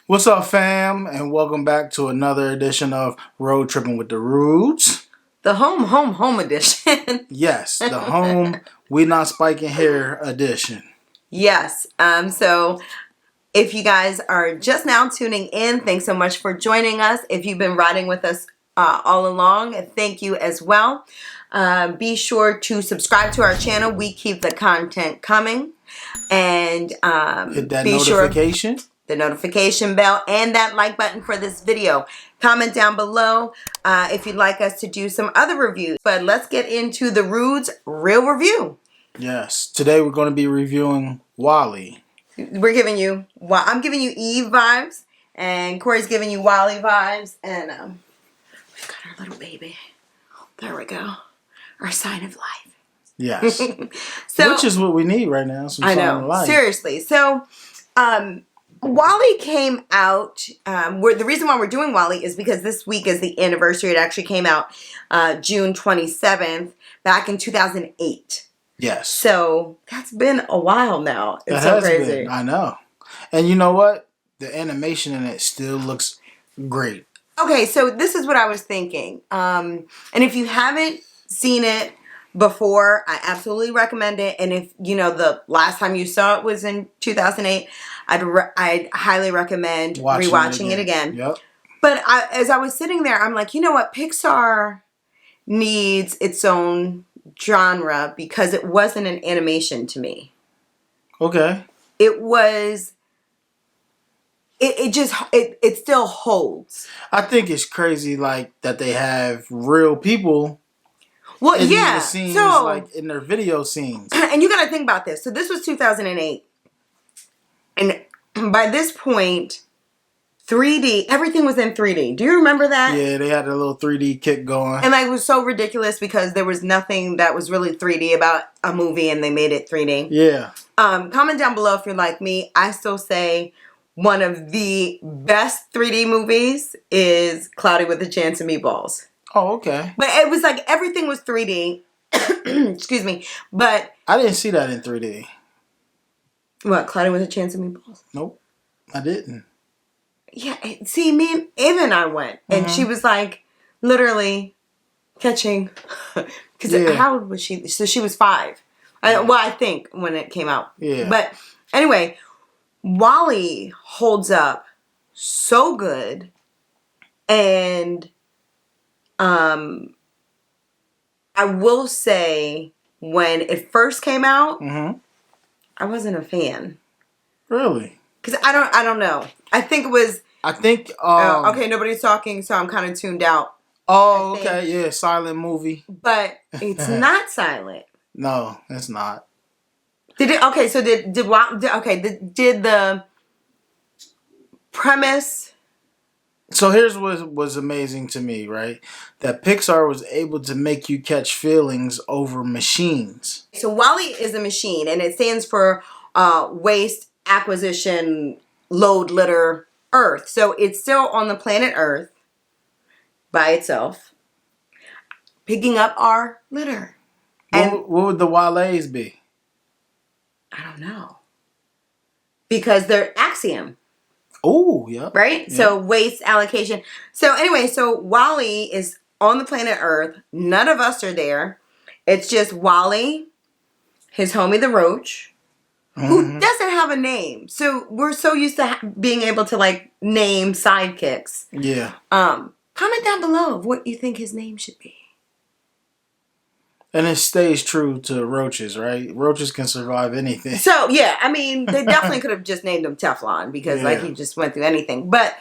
What's up, fam? And welcome back to another edition of Road Trippin' with the Roots. The home edition. Yes, the home we not spiking hair edition. Yes. So if you guys are just now tuning in, thanks so much for joining us. If you've been riding with us all along, thank you as well. Be sure to subscribe to our channel. We keep the content coming. And hit that notification. The notification bell, and that like button for this video. Comment down below if you'd like us to do some other reviews. But let's get into the Rude's real review. Yes, today we're going to be reviewing WALL-E. I'm giving you Eve vibes, and Corey's giving you WALL-E vibes, and we've got our little baby. There we go. Our sign of life. Yes. Which is what we need right now. Some I sign know. of life. Seriously. So, WALL-E came out. The reason why we're doing WALL-E is because this week is the anniversary. It actually came out June 27th, back in 2008. Yes. So that's been a while now. It's so crazy. I know. And you know what? The animation in it still looks great. Okay, so this is what I was thinking. And if you haven't seen it before, I absolutely recommend it. And if you know the last time you saw it was in 2008, I'd highly recommend rewatching it again. Yep. But as I was sitting there, I'm like, you know what? Pixar needs its own genre because it wasn't an animation to me. Okay. It was. It still holds. I think it's crazy, like that they have real people. Well, in yeah. The scenes, so like in their video scenes. And you got to think about this. So this was 2008. And by this point, 3D, everything was in 3D. Do you remember that? Yeah, they had a little 3D kick going. And like, it was so ridiculous because there was nothing that was really 3D about a movie and they made it 3D. Yeah. Comment down below if you're like me. I still say one of the best 3D movies is Cloudy with a Chance of Meatballs. Oh, okay. But it was like everything was 3D. Excuse me. But I didn't see that in 3D. What, Cloudy with a Chance of Meatballs? Nope, I didn't. Yeah, see, me and Ava and I went, and she was like, literally catching. Because how old was she? So she was 5. I think when it came out. Yeah. But anyway, WALL-E holds up so good, and I will say when it first came out, I wasn't a fan. Really? Because I don't know. I think it was. I think. Okay, nobody's talking, so I'm kind of tuned out. Oh, okay, yeah, silent movie. But it's not silent. No, it's not. Did it? Okay, so did the premise? So here's what was amazing to me, right? That Pixar was able to make you catch feelings over machines. So WALL-E is a machine, and it stands for Waste Acquisition Load Litter Earth. So it's still on the planet Earth by itself, picking up our litter. What would the Wale's be? I don't know. Because they're axiom. Oh, yeah. Right? Yeah. So waste allocation. So anyway, so WALL-E is on the planet Earth. None of us are there. It's just WALL-E, his homie the roach, who doesn't have a name. So we're so used to being able to like name sidekicks. Yeah. Comment down below of what you think his name should be. And it stays true to roaches, right? Roaches can survive anything. So, yeah, I mean, they definitely could have just named him Teflon because, like, he just went through anything. But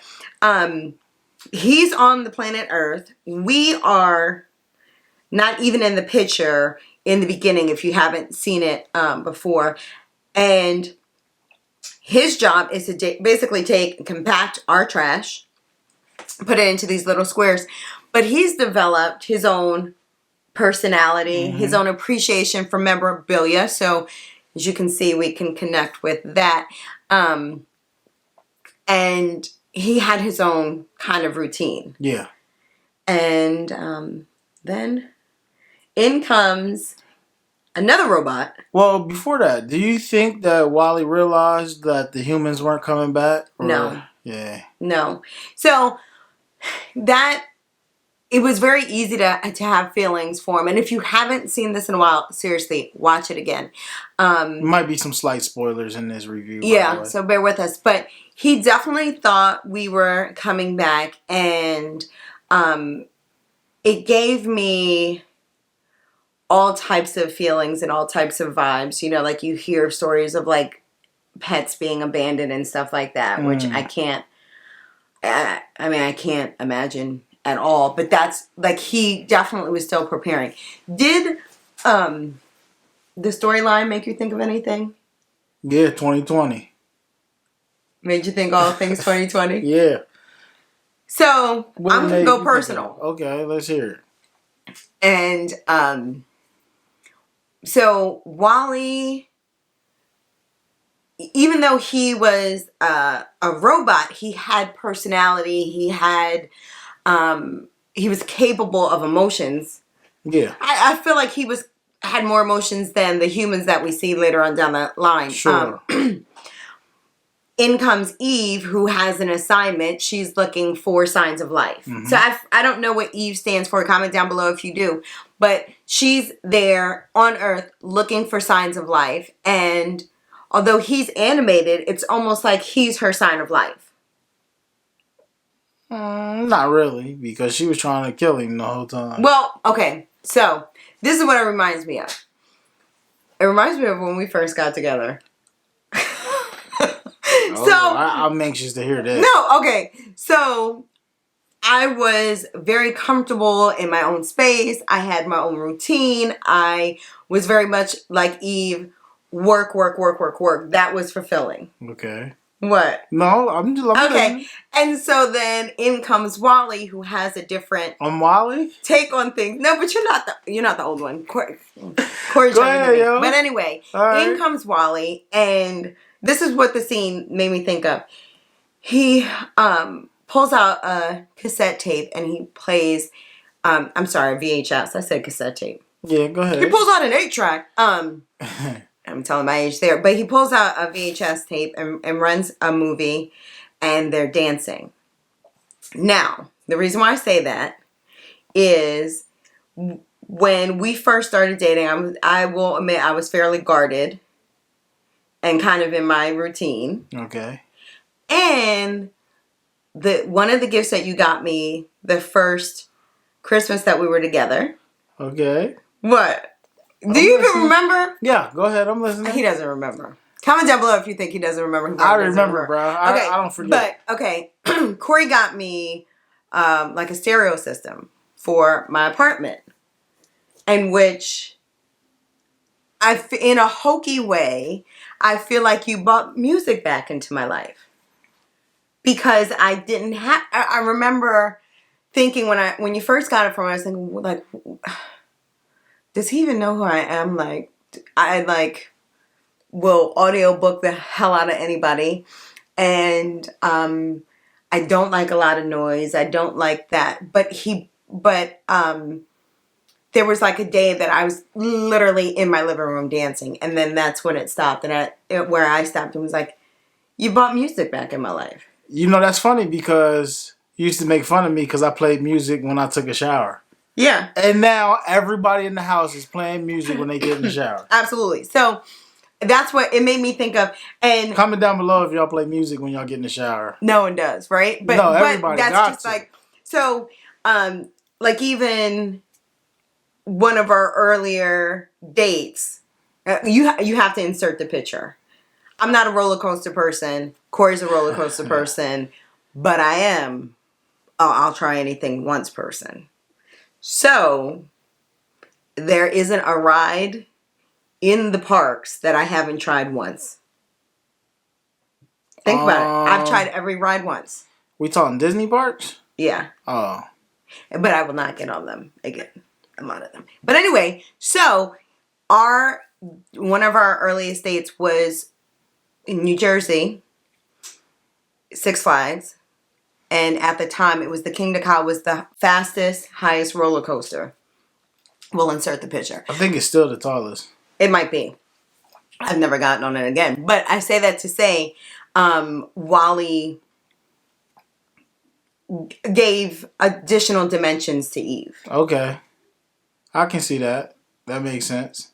he's on the planet Earth. We are not even in the picture in the beginning if you haven't seen it before. And his job is to basically take and compact our trash, put it into these little squares. But he's developed his own personality, his own appreciation for memorabilia. So as you can see, we can connect with that. And he had his own kind of routine. Yeah. And then in comes another robot. Well, before that, do you think that WALL-E realized that the humans weren't coming back? Or? No. Yeah. No. So that it was very easy to have feelings for him. And if you haven't seen this in a while, seriously, watch it again. Might be some slight spoilers in this review. Yeah, by the way. so bear with us. But he definitely thought we were coming back, and it gave me all types of feelings and all types of vibes. You know, like you hear stories of like pets being abandoned and stuff like that, which I can't. I can't imagine at all. But that's like he definitely was still preparing. Did the storyline make you think of anything? Yeah, 2020. Made you think all things 2020? Yeah. So I'm gonna go personal. Okay, let's hear it. And so Wally, even though he was a robot, he had personality. He was capable of emotions. Yeah. I feel like he had more emotions than the humans that we see later on down the line. Sure. In comes Eve, who has an assignment. She's looking for signs of life. Mm-hmm. So I don't know what Eve stands for. Comment down below if you do. But she's there on Earth looking for signs of life. And although he's animated, it's almost like he's her sign of life. Not really, because she was trying to kill him the whole time. Well, okay. So this is what it reminds me of. It reminds me of when we first got together. I'm anxious to hear that. No, okay. So I was very comfortable in my own space. I had my own routine. I was very much like Eve, work. That was fulfilling. Okay. What? No, I'm okay. Listening. And so then in comes Wally, who has a different Wally take on things. No, but you're not the old one. Corey's Go ahead, yo. But anyway, in comes Wally, and this is what the scene made me think of. He pulls out a cassette tape and he plays. I'm sorry, VHS. I said cassette tape. Yeah, go ahead. He pulls out an 8-track. I'm telling my age there, but he pulls out a VHS tape and runs a movie, and they're dancing. Now, the reason why I say that is when we first started dating, I will admit I was fairly guarded and kind of in my routine. Okay. And one of the gifts that you got me the first Christmas that we were together. Okay. What? Do you even remember? Yeah, go ahead. I'm listening. He doesn't remember. Comment down below if you think he doesn't remember. I remember, bro. Okay. I don't forget. But, okay. Corey got me like a stereo system for my apartment. In which, in a hokey way, I feel like you brought music back into my life. Because I didn't have... I remember thinking when you first got it from me, I was thinking, like... Does he even know who I am? Like, I will audiobook the hell out of anybody. And I don't like a lot of noise. I don't like that. But there was like a day that I was literally in my living room dancing. And then that's when it stopped. And where I stopped and was like, you brought music back in my life. You know, that's funny because you used to make fun of me because I played music when I took a shower. Yeah. And now everybody in the house is playing music when they get in the shower. Absolutely. So that's what it made me think of. And comment down below if y'all play music when y'all get in the shower. No one does, right? But no, everybody that's got just to. Like so like even one of our earlier dates, you have to insert the picture. I'm not a roller coaster person. Corey's a roller coaster person, but I am I'll try anything once person. So, there isn't a ride in the parks that I haven't tried once. Think about it. I've tried every ride once. We talking Disney parks? Yeah. Oh. But I will not get on them again. A lot of them. But anyway, so one of our earliest dates was in New Jersey, Six Flags. And at the time, it was the King of Cow was the fastest, highest roller coaster. We'll insert the picture. I think it's still the tallest. It might be. I've never gotten on it again. But I say that to say, Wally gave additional dimensions to Eve. Okay. I can see that. That makes sense.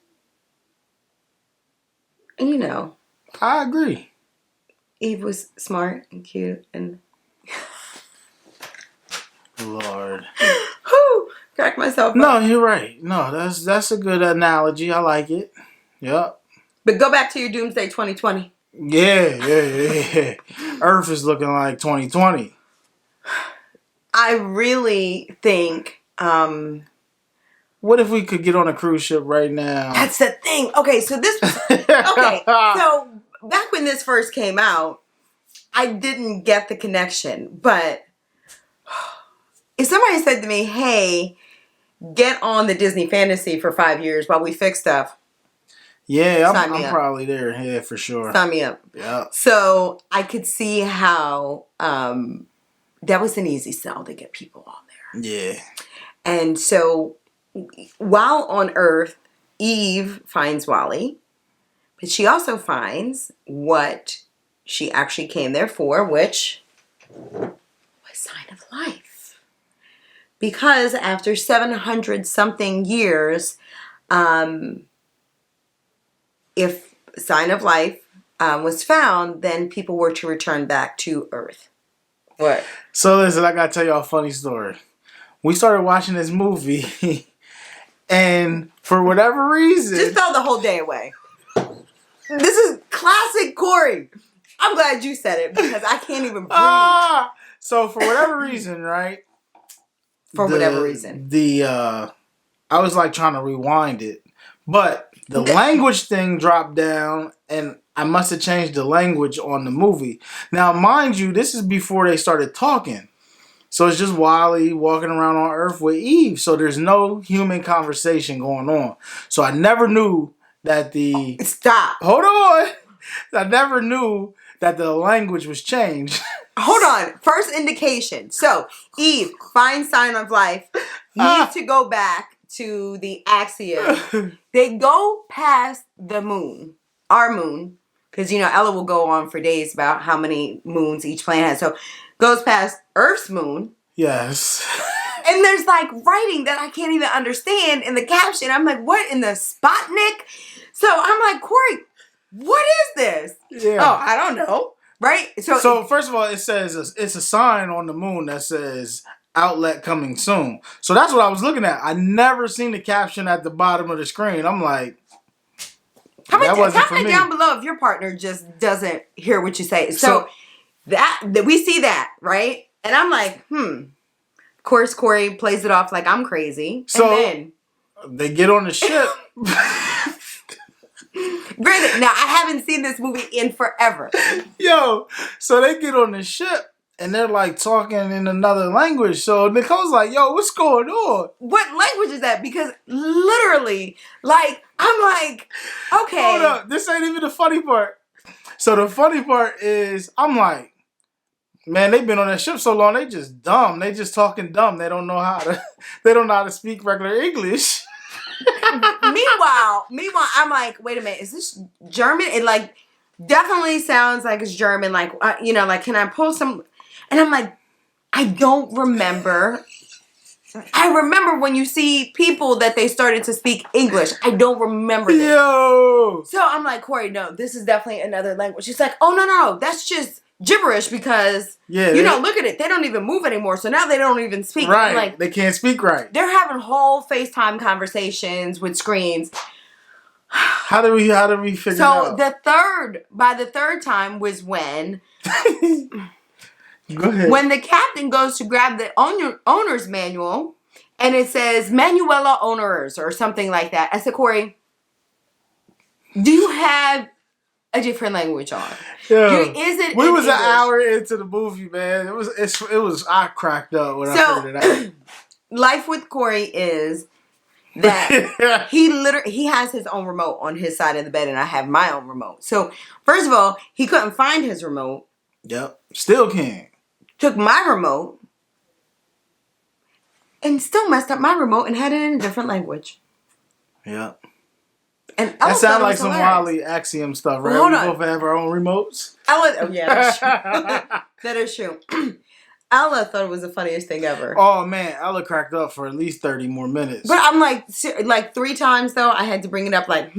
And you know, I agree. Eve was smart and cute and Lord. whoo, crack myself up. No, you're right. No, that's a good analogy. I like it. Yep. But go back to your Doomsday 2020. Yeah. Earth is looking like 2020. I really think What if we could get on a cruise ship right now? that's the thing. Okay, so this okay. So back when this first came out, I didn't get the connection. But if somebody said to me, hey, get on the Disney Fantasy for 5 years while we fix stuff. Yeah, I'm probably there. Yeah, for sure. Sign me up. Yeah. So I could see how that was an easy sell to get people on there. Yeah. And so while on Earth, Eve finds Wally, but she also finds what she actually came there for, which was Sign of Life. Because after 700 something years, if Sign of Life was found, then people were to return back to Earth. What? So listen, I gotta tell y'all a funny story. We started watching this movie, and for whatever reason, Just throw the whole day away. This is classic Corey. I'm glad you said it because I can't even breathe. So for whatever reason, right? Whatever reason. I was like trying to rewind it, but the language thing dropped down, and I must have changed the language on the movie. Now, mind you, this is before they started talking. So it's just Wally walking around on Earth with Eve. So there's no human conversation going on. So I never knew that Stop. Hold on. I never knew that the language was changed. Hold on. First indication. So Eve finds Sign of Life. Needs to go back to the axiom. They go past the moon. Our moon. Because, Ella will go on for days about how many moons each planet has. So goes past Earth's moon. Yes. And there's like writing that I can't even understand in the caption. I'm like, what in the Sputnik? So I'm like, Corey, what is this? Yeah. Oh, I don't know. Right? So first of all, it says it's a sign on the moon that says outlet coming soon. So that's what I was looking at. I never seen the caption at the bottom of the screen. I'm like, comment down below if your partner just doesn't hear what you say. So that we see that, right? And I'm like, Of course, Corey plays it off like I'm crazy. So and then they get on the ship. Granted, now I haven't seen this movie in forever. Yo, so they get on the ship and they're like talking in another language. So Nicole's like, yo, what's going on? What language is that? Because literally, like, I'm like, okay. Hold up. This ain't even the funny part. So the funny part is, I'm like, man, they've been on that ship so long, they just dumb. They just talking dumb. They don't know how to speak regular English. Meanwhile, I'm like, wait a minute, is this German? It like definitely sounds like it's German. Like, like, can I pull some? And I'm like, I don't remember. I remember when you see people that they started to speak English. I don't remember this. Yo. So I'm like, Corey, no, this is definitely another language. She's like, oh, no, that's just gibberish because, look at it. They don't even move anymore. So now they don't even speak. Right. Like, they can't speak right. They're having whole FaceTime conversations with screens. How do we figure it out? So by the third time was when... Go ahead. When the captain goes to grab the owner's manual and it says Manuela Owners or something like that. I said, Corey, do you have a different language on? Yeah. We was English? an hour into the movie, man. It was I cracked up when I figured it out. Life with Corey is that he has his own remote on his side of the bed and I have my own remote. So first of all, he couldn't find his remote. Yep. Still can't. Took my remote and still messed up my remote and had it in a different language. Yeah. And that sounds like some Wally Axiom stuff, right? Well, hold we on. both have our own remotes. Yeah, that's true. That is true. Ella thought it was the funniest thing ever. Oh man, Ella cracked up for at least 30 more minutes. But I'm like 3 times though, I had to bring it up like,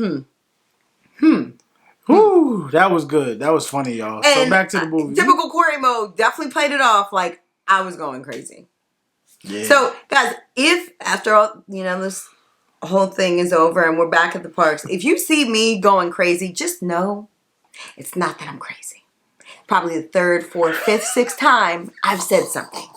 Whew, that was good. That was funny, y'all. And so back to the movie. Typical Corey mode, definitely played it off like I was going crazy. Yeah. So, guys, if after all, this whole thing is over and we're back at the parks, if you see me going crazy, just know it's not that I'm crazy. Probably the 3rd, 4th, 5th, 6th time I've said something.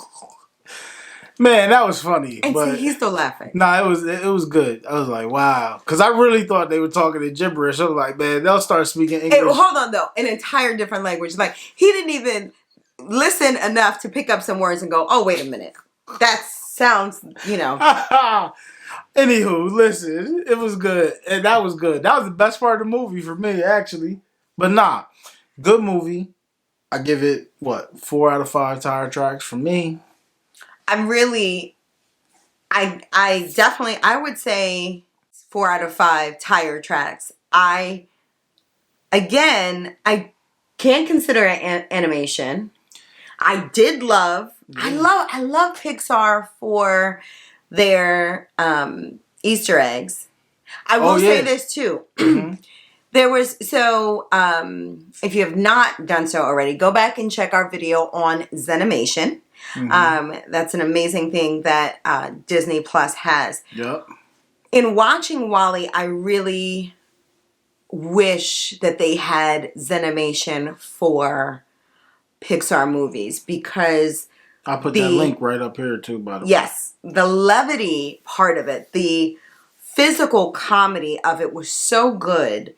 Man, that was funny. And but see, he's still laughing. Nah, it was good. I was like, wow. Because I really thought they were talking in gibberish. I was like, man, they'll start speaking English. Hey, hold on, though. An entire different language. Like, he didn't even listen enough to pick up some words and go, oh, wait a minute. That sounds, Anywho, listen, it was good. And that was good. That was the best part of the movie for me, actually. But nah, good movie. I give it, 4 out of 5 tire tracks for me. I definitely, I would say 4 out of 5 tire tracks. I can't consider it animation. I love Pixar for their Easter eggs. I will say this too. Mm-hmm. If you have not done so already, go back and check our video on Zenimation. Mm-hmm. That's an amazing thing that Disney Plus has. Yep. In watching WALL-E, I really wish that they had Zenimation for Pixar movies because I'll put that link right up here too, by the way. Yes. The levity part of it, the physical comedy of it was so good.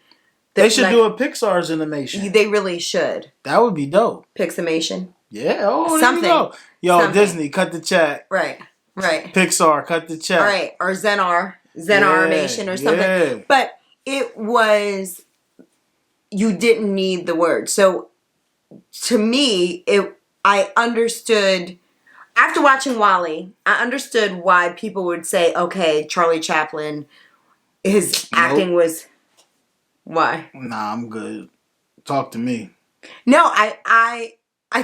They should do a Pixar's animation. They really should. That would be dope. Piximation. Yeah. Oh, something. There you go. Yo, Disney, cut the check. Right. Pixar, cut the check. Right. Or Zenimation or something. Yeah. But it was, you didn't need the word. So to me, I understood, after watching WALL-E, I understood why people would say, okay, Charlie Chaplin, his acting was... Why? Nah, I'm good. Talk to me. No,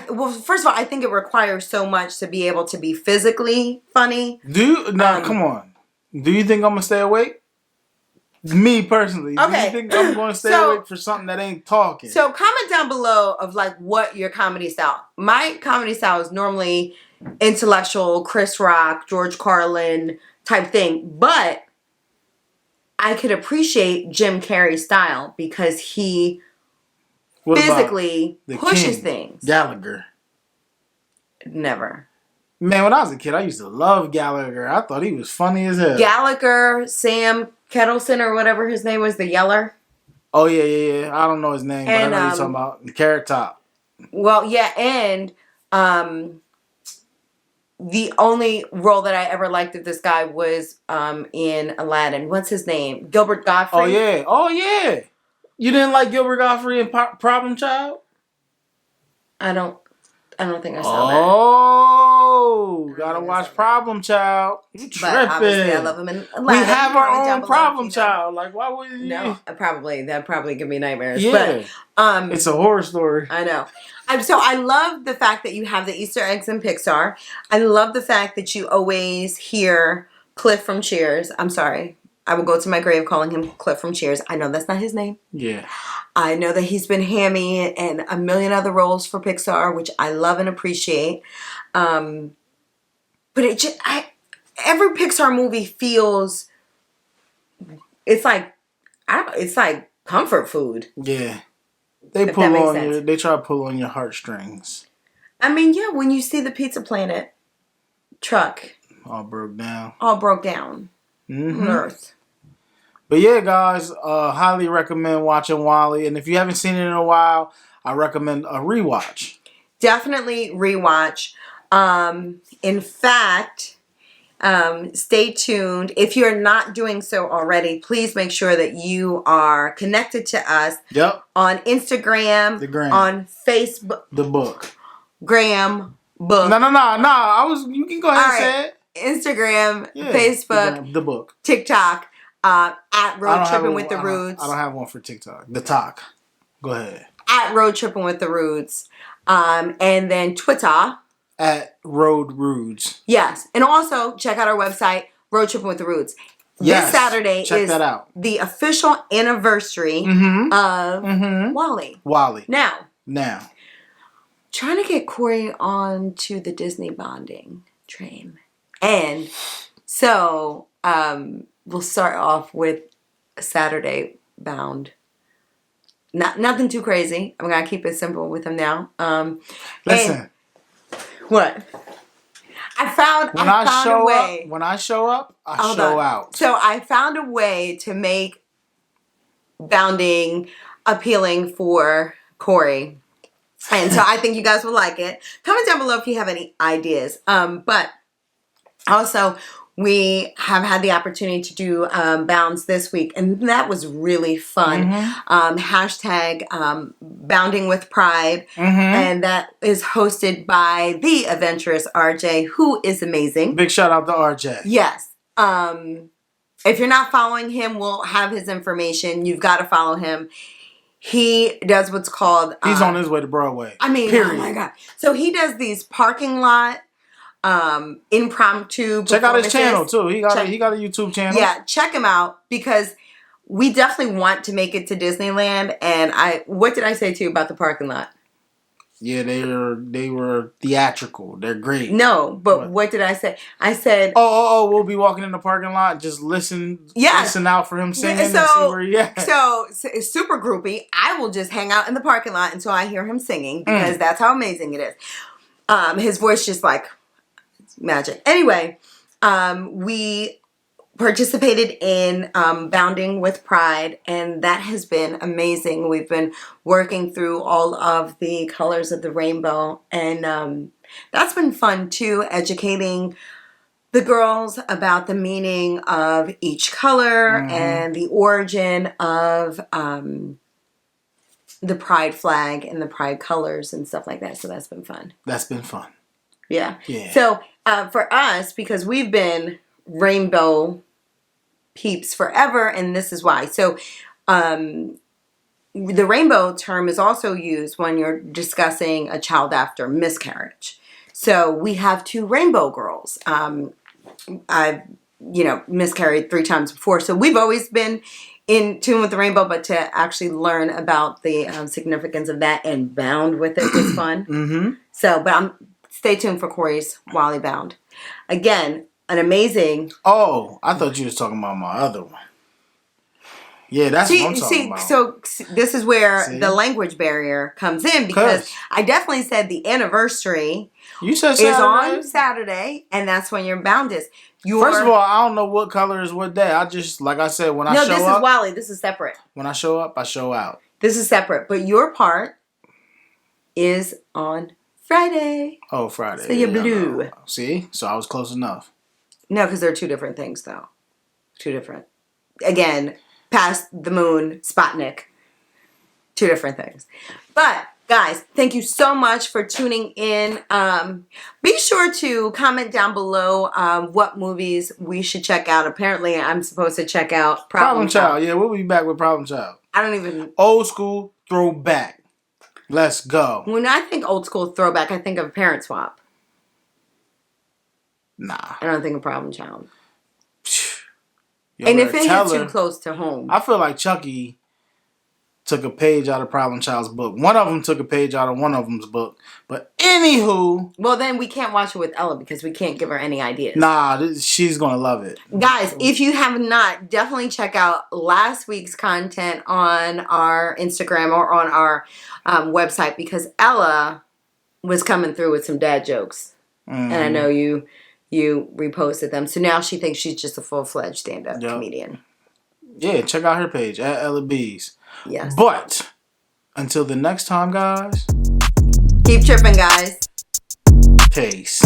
well, first of all, I think it requires so much to be able to be physically funny. Come on. Do you think I'm gonna stay awake? Me personally. Okay. Do you think I'm gonna stay awake for something that ain't talking? So comment down below of like what your comedy style. My comedy style is normally intellectual, Chris Rock, George Carlin type thing, but I could appreciate Jim Carrey's style because he physically pushes things. Gallagher. Never. Man, when I was a kid, I used to love Gallagher. I thought he was funny as hell. Gallagher, Sam Kettleson or whatever his name was, the Yeller. Oh, yeah. I don't know his name, but I know you're talking about the Carrot Top. Well, yeah, and the only role that I ever liked of this guy was in Aladdin. What's his name? Gilbert Gottfried. Oh, yeah. You didn't like Gilbert Gottfried in Problem Child? I don't think I saw that. Oh, gotta watch Problem Child. You tripping. But obviously I love him in Aladdin. We have our own Problem Child. Like, why would you? No, that'd probably give me nightmares. Yeah. But, it's a horror story. I know. So I love the fact that you have the Easter eggs in Pixar. I love the fact that you always hear Cliff from Cheers. I'm sorry. I will go to my grave calling him Cliff from Cheers. I know that's not his name. Yeah. I know that he's been Hammy and a million other roles for Pixar, which I love and appreciate. But every Pixar movie feels, it's like comfort food. Yeah. They try to pull on your heartstrings. I mean, yeah, when you see the Pizza Planet truck. All broke down. Mm-hmm. On Earth. But yeah, guys, highly recommend watching WALL-E. And if you haven't seen it in a while, I recommend a rewatch. Definitely rewatch. In fact, stay tuned. If you're not doing so already, please make sure that you are connected to us. Yep. On Instagram. The gram. On Facebook. The book. Gram. Book. No. You can go ahead and say it. Instagram, Facebook, the book, TikTok, at Road Trippin' with the Roots. I don't have one for TikTok. The talk. Go ahead. At Road Trippin' with the Roots. And then Twitter. at Road Rudes. Yes. And also, check out our website, Road Trippin' with the Roots. This Saturday check is that out. The official anniversary of Wally. Now. Trying to get Corey on to the Disney bonding train. And so we'll start off with Saturday bound. Nothing too crazy. I'm going to keep it simple with him now. Listen. What? I found a way. When I show up, I show out. So I found a way to make bounding appealing for Corey. And so I think you guys will like it. Comment down below if you have any ideas. But also, we have had the opportunity to do bounds this week, and that was really fun. Hashtag Bounding with Pride, and that is hosted by the adventurous Rjay, who is amazing. Big shout out to Rjay. Yes. If you're not following him, we'll have his information. You've got to follow him. He does what's called... he's on his way to Broadway. Period. Oh my God. So he does these parking lot impromptu check out his channel too. He got a YouTube channel. Yeah, check him out because we definitely want to make it to Disneyland. And what did I say to you about the parking lot? Yeah, they were theatrical. They're great. No, but what did I say? I said, we'll be walking in the parking lot. Just listen out for him singing and see where he at. So super groupie. I will just hang out in the parking lot until I hear him singing because that's how amazing it is. His voice just like magic. Anyway, we participated in Bounding with Pride, and that has been amazing. We've been working through all of the colors of the rainbow, and that's been fun too, educating the girls about the meaning of each color and the origin of the pride flag and the pride colors and stuff like that. So that's been fun. Yeah. So for us, because we've been rainbow peeps forever, and this is why. So the rainbow term is also used when you're discussing a child after miscarriage. So we have 2 rainbow girls. I've miscarried 3 times before. So we've always been in tune with the rainbow, but to actually learn about the significance of that and bound with it was fun. So, but stay tuned for Corey's Wally Bound. Again, an amazing... Oh, I thought you was talking about my other one. Yeah, that's what I'm talking about. So this is where the language barrier comes in because I definitely said the anniversary is on Saturday, and that's when your bound is. First of all, I don't know what color is what day. I just, like I said, when I show up... No, this is Wally. This is separate. When I show up, I show out. This is separate, but your part is on Friday. Oh, Friday. So you're blue. See? So I was close enough. No, because they're 2 different things, though. 2 different. Again, past the moon, Sputnik. 2 different things. But, guys, thank you so much for tuning in. Be sure to comment down below what movies we should check out. Apparently, I'm supposed to check out Problem Child. Yeah, we'll be back with Problem Child. I don't even... Old school throwback. Let's go. When I think old school throwback, I think of Parent Swap. Nah. I don't think of Problem Child. And if it hits too close to home. I feel like Chucky took a page out of Problem Child's book. One of them took a page out of one of them's book. But anywho. Well, then we can't watch it with Ella because we can't give her any ideas. Nah, she's going to love it. Guys, if you have not, definitely check out last week's content on our Instagram or on our website because Ella was coming through with some dad jokes. And I know you reposted them. So now she thinks she's just a full-fledged stand-up comedian. Yeah, check out her page, at Ella Beeze. Yes. But, until the next time, guys. Keep tripping, guys. Peace.